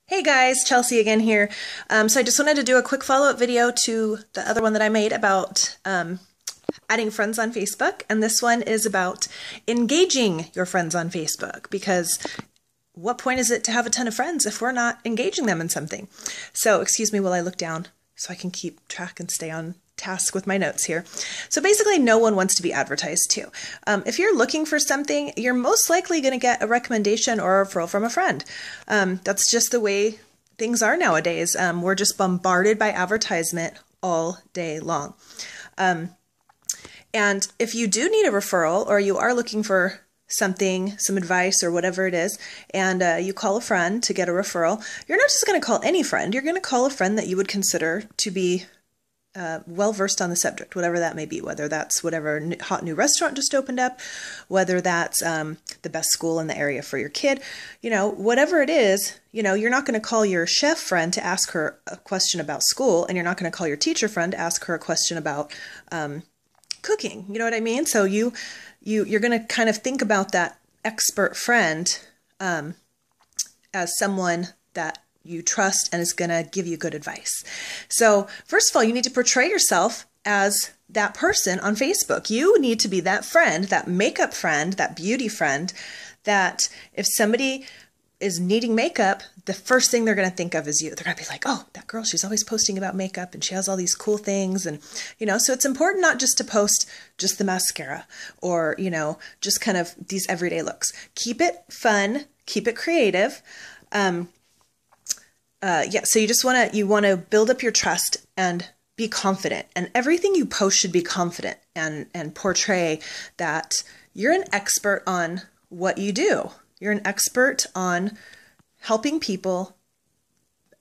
Hey guys, Chelsea again here. So I just wanted to do a quick follow-up video to the other one that I made about adding friends on Facebook. And this one is about engaging your friends on Facebook, because what point is it to have a ton of friends if we're not engaging them in something? So excuse me while I look down so I can keep track and stay on task with my notes here. So basically, no one wants to be advertised to. If you're looking for something, you're most likely going to get a recommendation or a referral from a friend. That's just the way things are nowadays. We're just bombarded by advertisement all day long. And if you do need a referral, or you are looking for something, some advice or whatever it is, and you call a friend to get a referral, you're not just going to call any friend. You're going to call a friend that you would consider to be well-versed on the subject, whatever that may be, whether that's whatever hot new restaurant just opened up, whether that's the best school in the area for your kid, whatever it is, you're not going to call your chef friend to ask her a question about school, and you're not going to call your teacher friend to ask her a question about cooking. You know what I mean? So you're going to kind of think about that expert friend as someone that you trust and is going to give you good advice. So first of all, you need to portray yourself as that person on Facebook. You need to be that friend, that makeup friend, that beauty friend, that if somebody is needing makeup, the first thing they're going to think of is you. They're going to be like, oh, that girl, she's always posting about makeup and she has all these cool things. And, so it's important not just to post just the mascara or, just kind of these everyday looks. Keep it fun, keep it creative. So you want to build up your trust and be confident, and everything you post should be confident and portray that you're an expert on what you do. You're an expert on helping people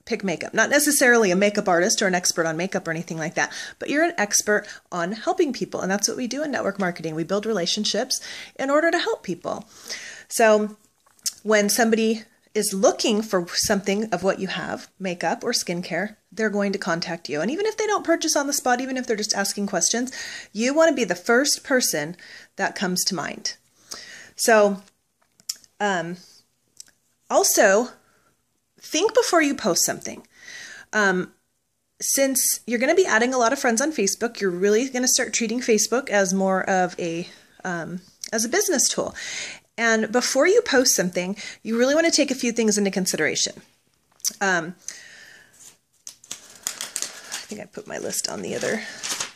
pick makeup. Not necessarily a makeup artist or an expert on makeup or anything like that, but you're an expert on helping people. And that's what we do in network marketing. We build relationships in order to help people. So when somebody is looking for something of what you have, makeup or skincare, they're going to contact you. And even if they don't purchase on the spot, even if they're just asking questions, you want to be the first person that comes to mind. So also, think before you post something. Since you're going to be adding a lot of friends on Facebook, you're really going to start treating Facebook as more of a business tool. And before you post something, you really want to take a few things into consideration. I think I put my list on the other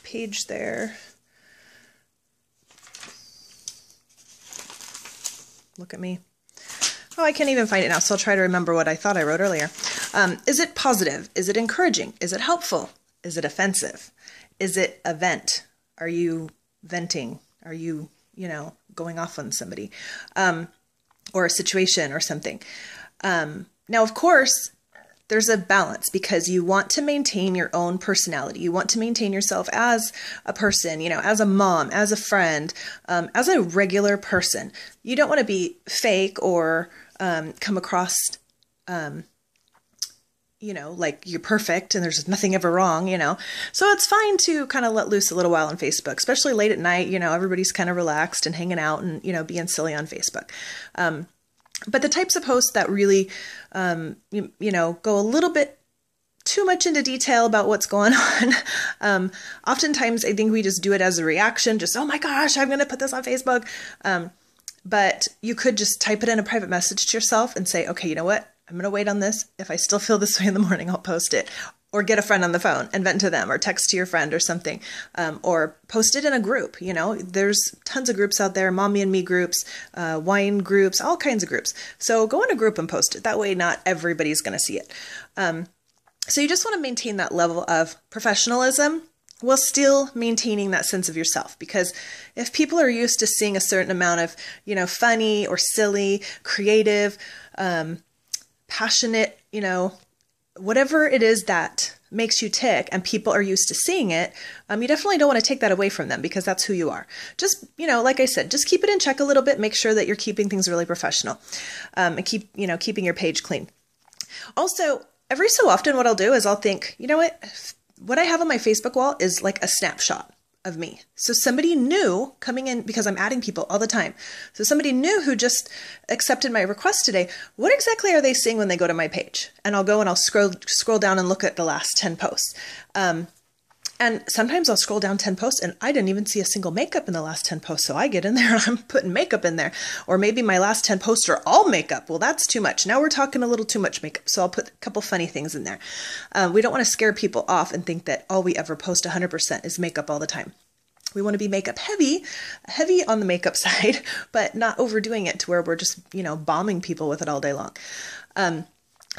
page there. Look at me. Oh, I can't even find it now, so I'll try to remember what I thought I wrote earlier. Is it positive? Is it encouraging? Is it helpful? Is it offensive? Is it a vent? Are you venting? Are you, going off on somebody, or a situation or something? Now, of course, there's a balance, because you want to maintain your own personality. You want to maintain yourself as a person, as a mom, as a friend, as a regular person. You don't want to be fake or come across, like you're perfect and there's nothing ever wrong, So it's fine to kind of let loose a little while on Facebook, especially late at night, everybody's kind of relaxed and hanging out and, being silly on Facebook. But the types of posts that really, go a little bit too much into detail about what's going on. Oftentimes I think we just do it as a reaction, just, oh my gosh, I'm going to put this on Facebook. But you could just type it in a private message to yourself and say, okay, you know what? I'm going to wait on this. If I still feel this way in the morning, I'll post it. Or get a friend on the phone and vent to them, or text to your friend or something, or post it in a group. There's tons of groups out there, mommy and me groups, wine groups, all kinds of groups. So go in a group and post it. That way, not everybody's going to see it. So you just want to maintain that level of professionalism while still maintaining that sense of yourself. Because if people are used to seeing a certain amount of, funny or silly, creative, passionate, whatever it is that makes you tick, and people are used to seeing it, you definitely don't want to take that away from them, because that's who you are. Just, like I said, just keep it in check a little bit. Make sure that you're keeping things really professional, and keeping your page clean. Also, every so often what I'll do is I'll think, what I have on my Facebook wall is like a snapshot of me. So somebody new coming in, because I'm adding people all the time. So somebody new who just accepted my request today, what exactly are they seeing when they go to my page? And I'll go and I'll scroll down and look at the last 10 posts. And sometimes I'll scroll down 10 posts and I didn't even see a single makeup in the last 10 posts. So I get in there and I'm putting makeup in there. Or maybe my last 10 posts are all makeup. Well, that's too much. Now we're talking a little too much makeup. So I'll put a couple funny things in there. We don't want to scare people off and think that all we ever post 100% is makeup all the time. We want to be makeup heavy on the makeup side, but not overdoing it to where we're just, bombing people with it all day long.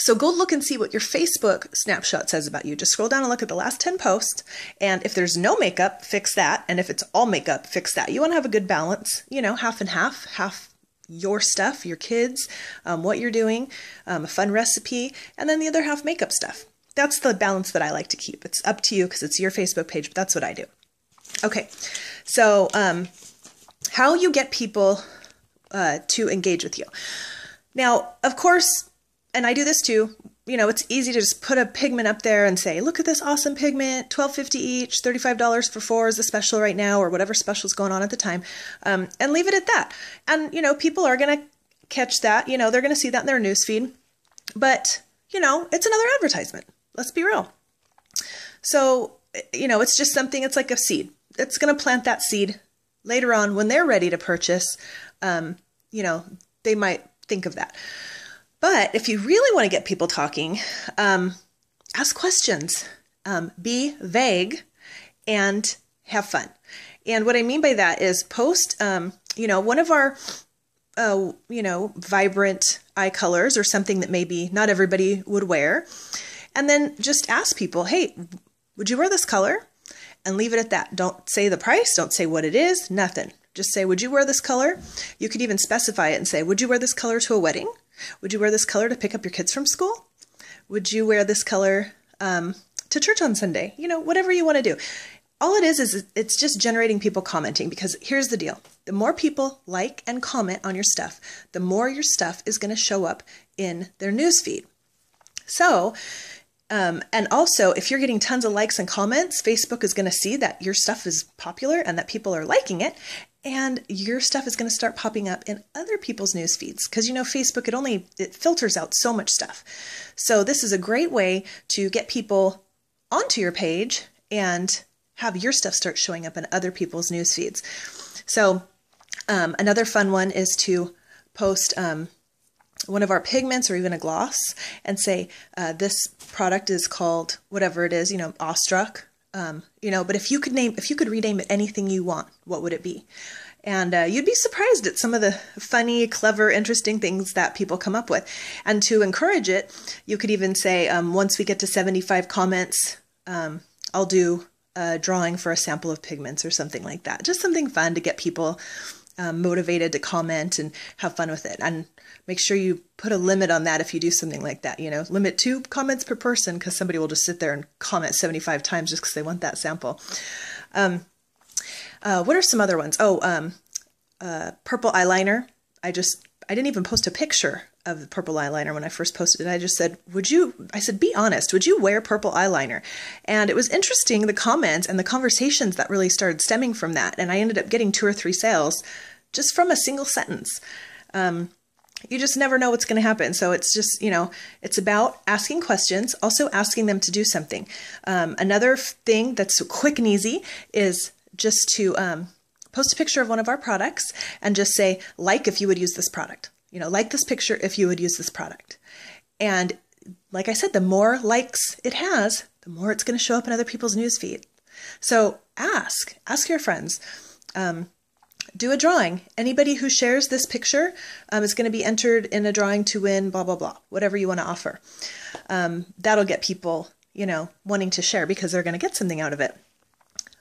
So go look and see what your Facebook snapshot says about you. Just scroll down and look at the last 10 posts. And if there's no makeup, fix that. And if it's all makeup, fix that. You want to have a good balance, half and half your stuff, your kids, what you're doing, a fun recipe, and then the other half makeup stuff. That's the balance that I like to keep. It's up to you because it's your Facebook page, but that's what I do. Okay, so how you get people to engage with you. Now, of course, and I do this too, it's easy to just put a pigment up there and say, look at this awesome pigment, $12.50 each, $35 for 4 is the special right now, or whatever special is going on at the time, and leave it at that. And, people are going to catch that, they're going to see that in their newsfeed, but, it's another advertisement. Let's be real. So, it's just something, it's like a seed. It's going to plant that seed later on when they're ready to purchase, they might think of that. But if you really want to get people talking, ask questions, be vague, and have fun. And what I mean by that is post, one of our, vibrant eye colors or something that maybe not everybody would wear. And then just ask people, hey, would you wear this color? And leave it at that. Don't say the price. Don't say what it is. Nothing. Just say, would you wear this color? You could even specify it and say, would you wear this color to a wedding? Would you wear this color to pick up your kids from school? Would you wear this color to church on Sunday? Whatever you want to do. All it is it's just generating people commenting, because here's the deal. The more people like and comment on your stuff, the more your stuff is going to show up in their newsfeed. So, and also, if you're getting tons of likes and comments, Facebook is going to see that your stuff is popular and that people are liking it. And your stuff is going to start popping up in other people's news feeds, because Facebook, it filters out so much stuff. So this is a great way to get people onto your page and have your stuff start showing up in other people's news feeds. So another fun one is to post one of our pigments or even a gloss and say, this product is called whatever it is, Awestruck. But if you could rename it anything you want, what would it be? And you'd be surprised at some of the funny, clever, interesting things that people come up with. And to encourage it, you could even say, once we get to 75 comments, I'll do a drawing for a sample of pigments or something like that. Just something fun to get people motivated to comment and have fun with it. And make sure you put a limit on that if you do something like that. Limit 2 comments per person, because somebody will just sit there and comment 75 times just because they want that sample. What are some other ones? Purple eyeliner. I didn't even post a picture of the purple eyeliner when I first posted it. I just said, be honest, would you wear purple eyeliner? And it was interesting, the comments and the conversations that really started stemming from that. And I ended up getting 2 or 3 sales just from a single sentence. You just never know what's going to happen. So it's just, it's about asking questions, also asking them to do something. Another thing that's quick and easy is just to post a picture of one of our products and just say, like if you would use this product. Like this picture if you would use this product. And like I said, the more likes it has, the more it's going to show up in other people's newsfeed. So ask your friends. Do a drawing. Anybody who shares this picture is going to be entered in a drawing to win blah, blah, blah, whatever you want to offer. That'll get people, wanting to share because they're going to get something out of it.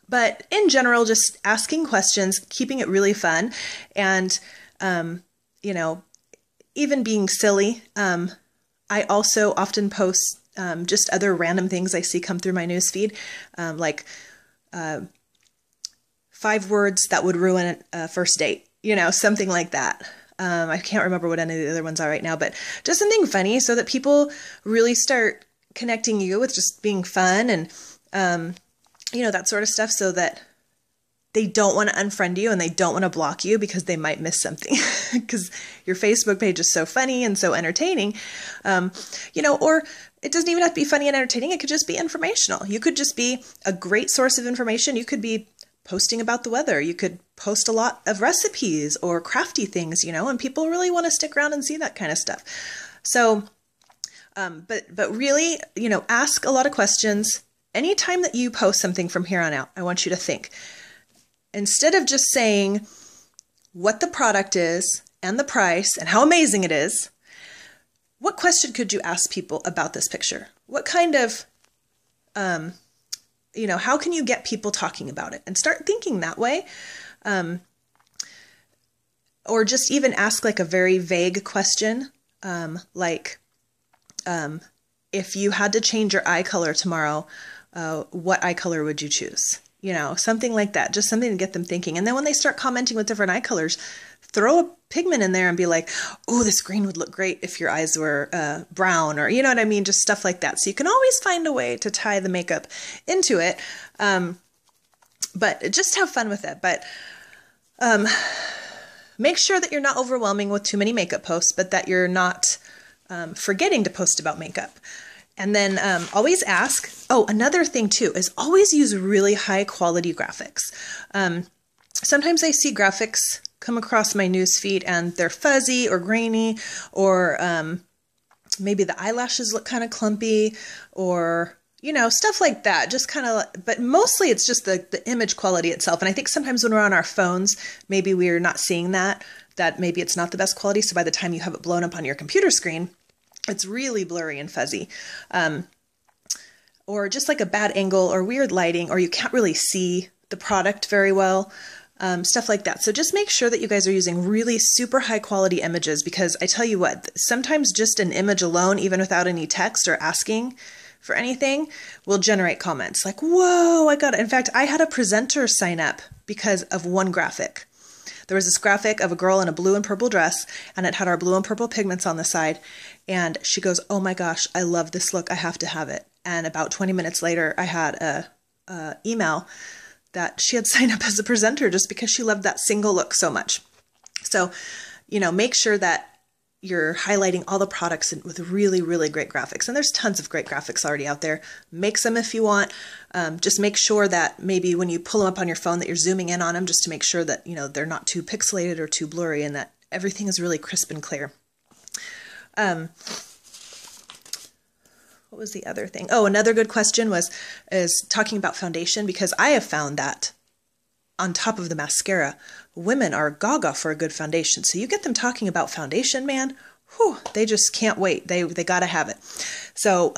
But in general, just asking questions, keeping it really fun, and, even being silly. I also often post just other random things I see come through my newsfeed, like 5 words that would ruin a first date, something like that. I can't remember what any of the other ones are right now, but just something funny so that people really start connecting you with just being fun and, that sort of stuff, so that they don't want to unfriend you and they don't want to block you because they might miss something because your Facebook page is so funny and so entertaining, or it doesn't even have to be funny and entertaining. It could just be informational. You could just be a great source of information. You could be posting about the weather. You could post a lot of recipes or crafty things, and people really want to stick around and see that kind of stuff. So, but really, ask a lot of questions. Anytime that you post something from here on out, I want you to think, instead of just saying what the product is and the price and how amazing it is, what question could you ask people about this picture? What kind of, how can you get people talking about it? And start thinking that way. Or just even ask like a very vague question, if you had to change your eye color tomorrow, what eye color would you choose? Something like that, just something to get them thinking. And then when they start commenting with different eye colors, throw a pigment in there and be like, oh, this green would look great if your eyes were brown, or you know what I mean? Just stuff like that. So you can always find a way to tie the makeup into it. But just have fun with it. But make sure that you're not overwhelming with too many makeup posts, but that you're not forgetting to post about makeup. And then always ask, another thing too, is always use really high quality graphics. Sometimes I see graphics come across my news feed and they're fuzzy or grainy, or maybe the eyelashes look kind of clumpy, or, stuff like that. Just kind of, but mostly it's just the image quality itself. And I think sometimes when we're on our phones, maybe we're not seeing that maybe it's not the best quality. So by the time you have it blown up on your computer screen, it's really blurry and fuzzy. Or just like a bad angle or weird lighting, or you can't really see the product very well. Stuff like that. So just make sure that you guys are using really super high quality images, because I tell you what, sometimes just an image alone, even without any text or asking for anything, will generate comments like, whoa, I got it. In fact, I had a presenter sign up because of one graphic. There was this graphic of a girl in a blue and purple dress, and it had our blue and purple pigments on the side. And she goes, oh my gosh, I love this look. I have to have it. And about 20 minutes later, I had a email that she had signed up as a presenter just because she loved that single look so much. So, make sure that you're highlighting all the products with really, really great graphics. And there's tons of great graphics already out there. Make some if you want. Just make sure that maybe when you pull them up on your phone that you're zooming in on them, just to make sure that, they're not too pixelated or too blurry, and that everything is really crisp and clear. What was the other thing? Oh, another good question is talking about foundation, because I have found that on top of the mascara, women are gaga for a good foundation. So you get them talking about foundation, man, whew, they just can't wait. They got to have it. So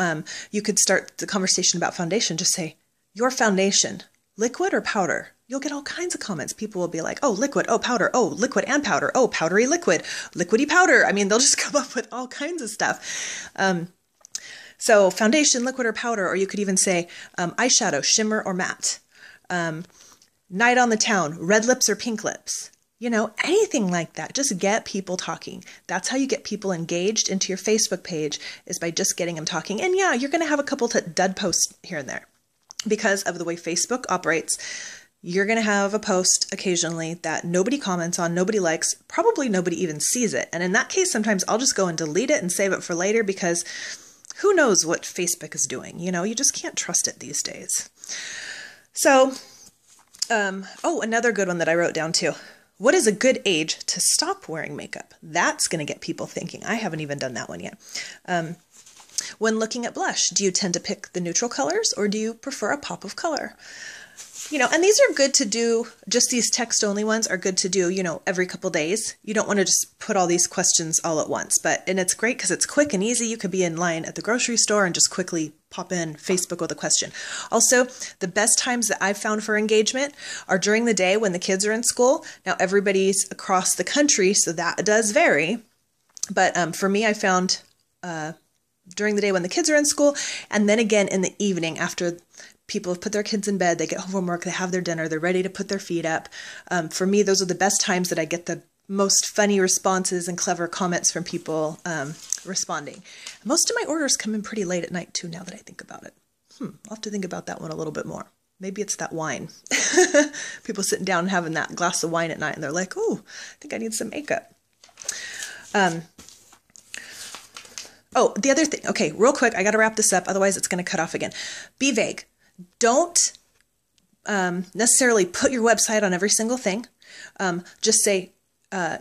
you could start the conversation about foundation. Just say, your foundation, liquid or powder? You'll get all kinds of comments. People will be like, oh, liquid, oh, powder, oh, liquid and powder, oh, powdery liquid, liquidy powder. I mean, they'll just come up with all kinds of stuff. So foundation, liquid or powder, or you could even say eyeshadow, shimmer or matte. Night on the town, red lips or pink lips. Anything like that. Just get people talking. That's how you get people engaged into your Facebook page, is by just getting them talking. And yeah, you're going to have a couple dud posts here and there because of the way Facebook operates. You're going to have a post occasionally that nobody comments on, nobody likes, probably nobody even sees it. And in that case, sometimes I'll just go and delete it and save it for later, because who knows what Facebook is doing? You just can't trust it these days. So, another good one that I wrote down too. What is a good age to stop wearing makeup? That's going to get people thinking. I haven't even done that one yet. When looking at blush, do you tend to pick the neutral colors, or do you prefer a pop of color? And these are good to do, just these text-only ones are good to do, every couple days. You don't want to just put all these questions all at once, and it's great because it's quick and easy. You could be in line at the grocery store and just quickly pop in Facebook with a question. Also, the best times that I've found for engagement are during the day when the kids are in school. Now, everybody's across the country, so that does vary. But for me, I found during the day when the kids are in school, and then again in the evening after people have put their kids in bed, they get home from work, they have their dinner, they're ready to put their feet up. For me, those are the best times that I get the most funny responses and clever comments from people responding. Most of my orders come in pretty late at night too, now that I think about it. I'll have to think about that one a little bit more. Maybe it's that wine. People sitting down and having that glass of wine at night and they're like, oh, I think I need some makeup. Oh, the other thing. Okay, real quick, I got to wrap this up. Otherwise, it's going to cut off again. Be vague. Don't necessarily put your website on every single thing. Just say,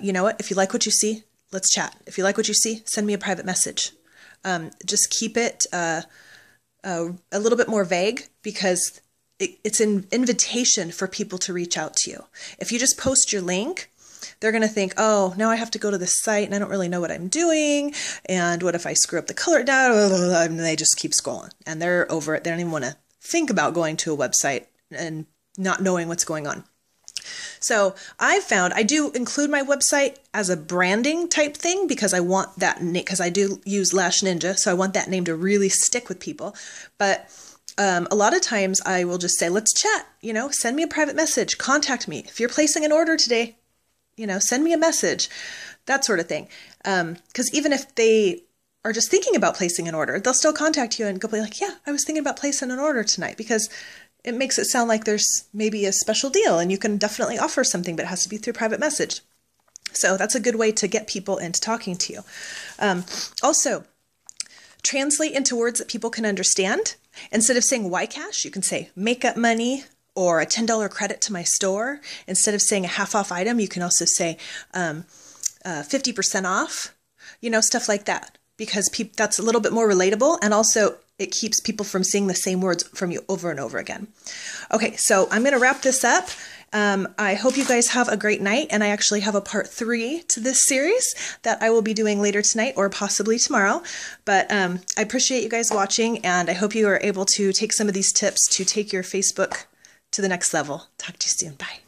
you know what? If you like what you see, let's chat. If you like what you see, send me a private message. Just keep it a little bit more vague, because it's an invitation for people to reach out to you. If you just post your link, they're going to think, oh, now I have to go to this site and I don't really know what I'm doing. And what if I screw up the color down? And they just keep scrolling and they're over it. They don't even want to think about going to a website and not knowing what's going on. So I found I do include my website as a branding type thing, because I want that name, because I do use Lash Ninja. So I want that name to really stick with people. But a lot of times I will just say, let's chat, you know, send me a private message, contact me. If you're placing an order today, you know, send me a message, that sort of thing. Because even if they are just thinking about placing an order, they'll still contact you and go be like, yeah, I was thinking about placing an order tonight, because it makes it sound like there's maybe a special deal and you can definitely offer something, but it has to be through private message. So that's a good way to get people into talking to you. Also, translate into words that people can understand. Instead of saying why cash, you can say makeup money, or a $10 credit to my store. Instead of saying a half off item, you can also say 50% off, you know, stuff like that, because that's a little bit more relatable, and also it keeps people from seeing the same words from you over and over again. Okay, so I'm going to wrap this up. I hope you guys have a great night, and I actually have a part 3 to this series that I will be doing later tonight or possibly tomorrow. But I appreciate you guys watching, and I hope you are able to take some of these tips to take your Facebook to the next level. Talk to you soon. Bye.